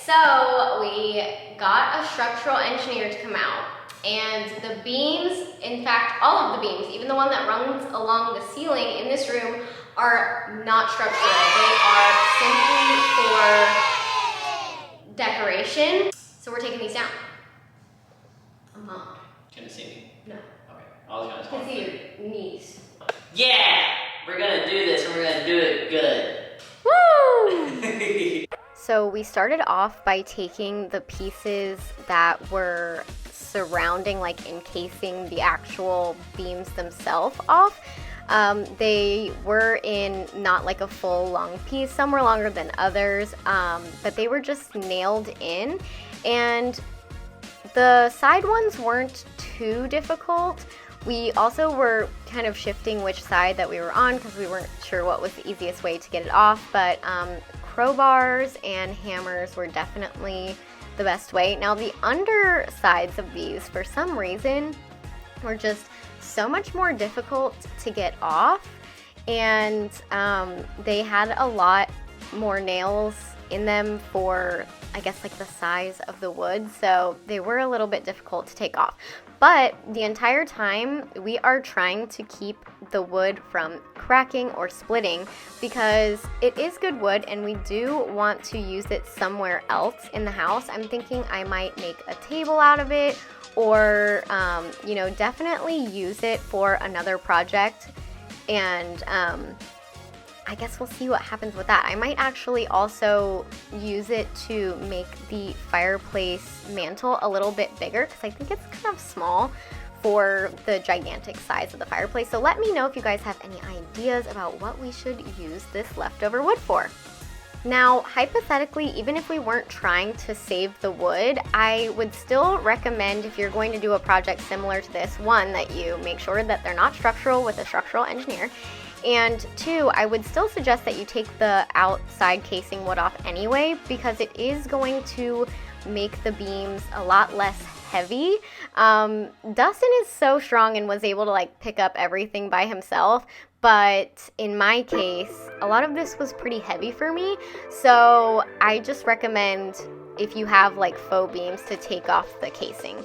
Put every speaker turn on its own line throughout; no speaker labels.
So we got a structural engineer to come out, and the beams, in fact, all of the beams, even the one that runs along the ceiling in this room, are not structural. They are simply for decoration. So we're taking these down.
Can you see me?
No.
Okay. I was gonna
I can see your knees.
Yeah! We're gonna do this and we're gonna do it good.
Woo! So we started off by taking the pieces that were surrounding, like encasing the actual beams themselves off. They were in not like a full long piece. Some were longer than others, but they were just nailed in. And the side ones weren't too difficult. We also were kind of shifting which side that we were on because we weren't sure what was the easiest way to get it off, but crowbars and hammers were definitely the best way. Now the undersides of these, for some reason, were just so much more difficult to get off, and they had a lot more nails in them for, I guess, like the size of the wood, so they were a little bit difficult to take off. But the entire time we are trying to keep the wood from cracking or splitting because it is good wood and we do want to use it somewhere else in the house. I'm thinking I might make a table out of it, or you know, definitely use it for another project, and I guess we'll see what happens with that. I might actually also use it to make the fireplace mantle a little bit bigger because I think it's kind of small for the gigantic size of the fireplace. So let me know if you guys have any ideas about what we should use this leftover wood for. Now, hypothetically, even if we weren't trying to save the wood, I would still recommend, if you're going to do a project similar to this, one, that you make sure that they're not structural with a structural engineer. And two, I would still suggest that you take the outside casing wood off anyway, because it is going to make the beams a lot less heavy. Dustin is so strong and was able to like pick up everything by himself, but in my case, a lot of this was pretty heavy for me. So I just recommend, if you have like faux beams, to take off the casing.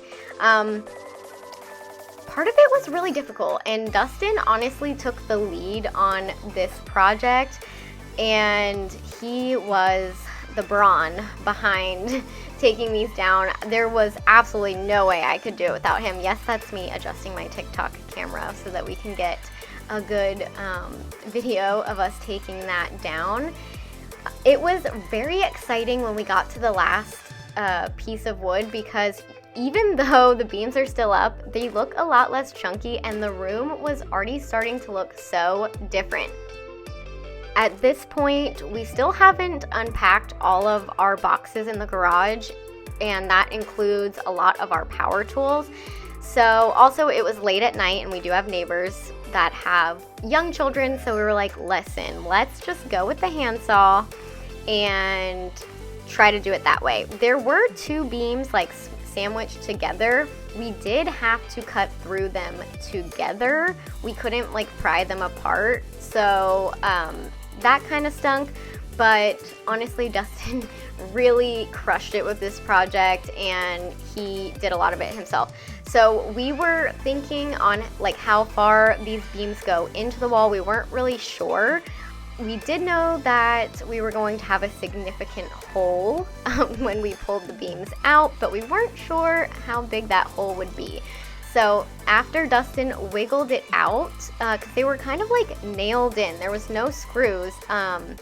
Part of it was really difficult, and Dustin honestly took the lead on this project, and he was the brawn behind taking these down. There was absolutely no way I could do it without him. Yes, that's me adjusting my TikTok camera so that we can get a good video of us taking that down. It was very exciting when we got to the last piece of wood, because even though the beams are still up, they look a lot less chunky, and the room was already starting to look so different. At this point, we still haven't unpacked all of our boxes in the garage, and that includes a lot of our power tools. So also, it was late at night, and we do have neighbors that have young children, so we were like, listen, let's just go with the handsaw and try to do it that way. There were two beams like sandwiched together. We did have to cut through them together. We couldn't like pry them apart, so that kind of stunk. But honestly, Dustin really crushed it with this project, and he did a lot of it himself. So we were thinking on like how far these beams go into the wall. We weren't really sure. We did know that we were going to have a significant hole when we pulled the beams out, but we weren't sure how big that hole would be. So after Dustin wiggled it out, because they were kind of like nailed in, there was no screws, and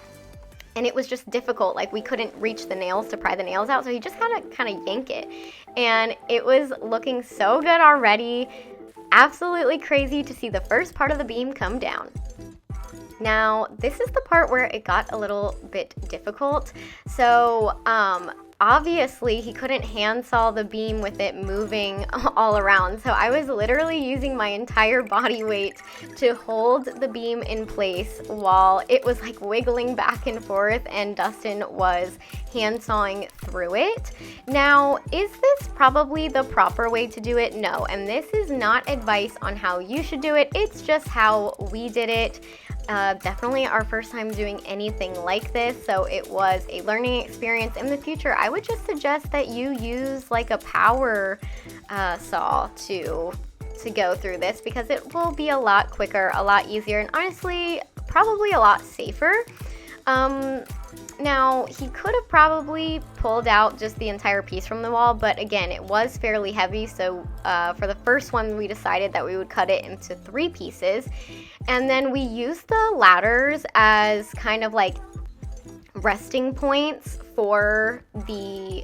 it was just difficult. Like, we couldn't reach the nails to pry the nails out, so he just had to kind of yank it. And it was looking so good already. Absolutely crazy to see the first part of the beam come down. Now, this is the part where it got a little bit difficult. So, obviously, he couldn't handsaw the beam with it moving all around. So I was literally using my entire body weight to hold the beam in place while it was like wiggling back and forth, and Dustin was handsawing through it. Now, is this probably the proper way to do it? No, and this is not advice on how you should do it. It's just how we did it. Definitely our first time doing anything like this, so it was a learning experience. In the future, I would just suggest that you use like a power saw to go through this, because it will be a lot quicker, a lot easier, and honestly, probably a lot safer. Now, he could have probably pulled out just the entire piece from the wall, but again, it was fairly heavy, so for the first one, we decided that we would cut it into 3 pieces, and then we used the ladders as kind of like resting points for the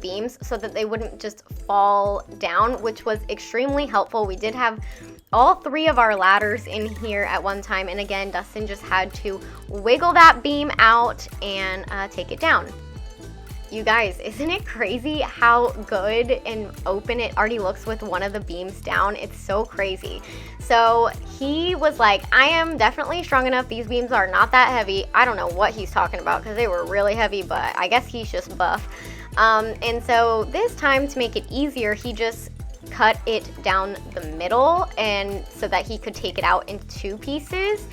beams, so that they wouldn't just fall down, which was extremely helpful. We did have all 3 of our ladders in here at one time, and again, Dustin just had to wiggle that beam out and take it down. You guys, isn't it crazy how good and open it already looks with one of the beams down? It's so crazy. So he was like, I am definitely strong enough. These beams are not that heavy. I don't know what he's talking about, because they were really heavy, but I guess he's just buff. And so this time, to make it easier, he just cut it down the middle, and so that he could take it out in 2 pieces.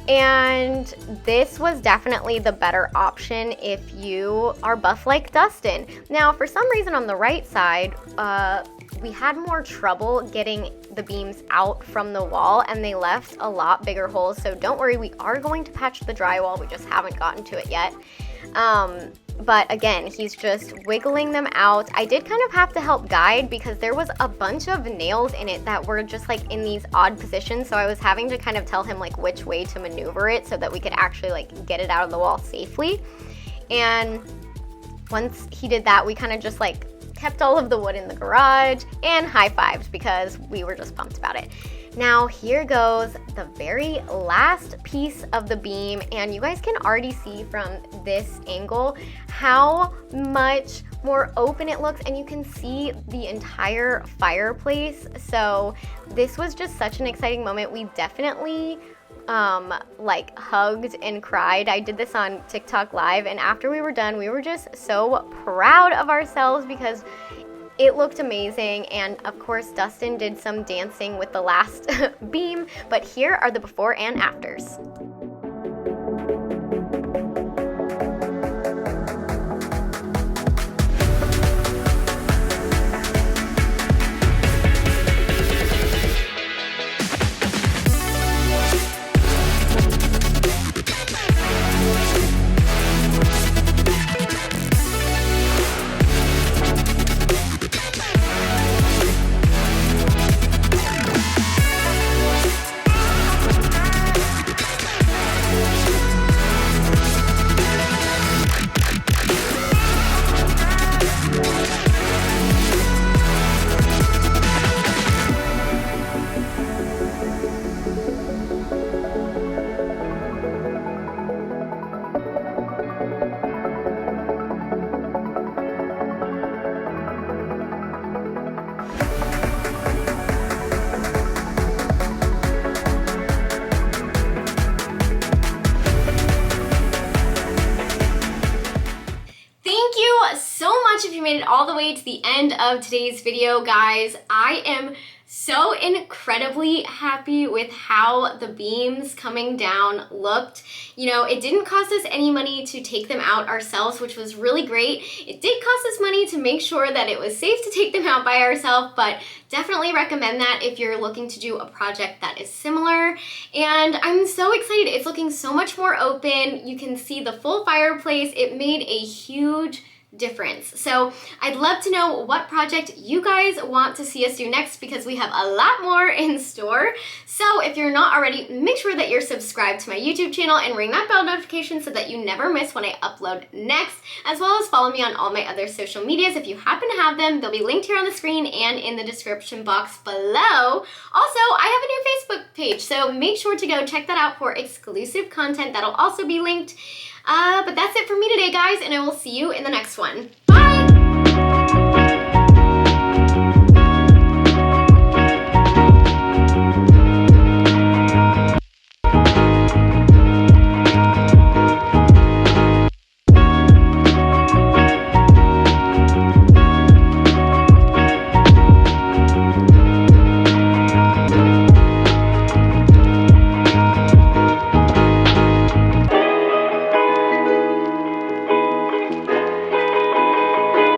And this was definitely the better option if you are buff like Dustin. Now, for some reason on the right side, we had more trouble getting the beams out from the wall, and they left a lot bigger holes. So don't worry, we are going to patch the drywall. We just haven't gotten to it yet. But again, he's just wiggling them out. I did kind of have to help guide, because there was a bunch of nails in it that were just like in these odd positions. So I was having to kind of tell him like which way to maneuver it so that we could actually like get it out of the wall safely. And once he did that, we kind of just like kept all of the wood in the garage and high-fived, because we were just pumped about it. Now here goes the very last piece of the beam, and you guys can already see from this angle how much more open it looks, and you can see the entire fireplace. So this was just such an exciting moment. We definitely like hugged and cried. I did this on TikTok live, and after we were done, we were just so proud of ourselves, because it looked amazing. And of course, Dustin did some dancing with the last beam, but here are the before and afters. If you made it all the way to the end of today's video, guys, I am so incredibly happy with how the beams coming down looked. You know, it didn't cost us any money to take them out ourselves, which was really great. It did cost us money to make sure that it was safe to take them out by ourselves, but definitely recommend that if you're looking to do a project that is similar. And I'm so excited. It's looking so much more open. You can see the full fireplace. It made a huge difference. So I'd love to know what project you guys want to see us do next, because we have a lot more in store. So if you're not already, make sure that you're subscribed to my YouTube channel and ring that bell notification so that you never miss when I upload next, as well as follow me on all my other social medias. If you happen to have them, they'll be linked here on the screen and in the description box below. Also, I have a new Facebook page, so make sure to go check that out for exclusive content that'll also be linked. But that's it for me today, guys, and I will see you in the next one.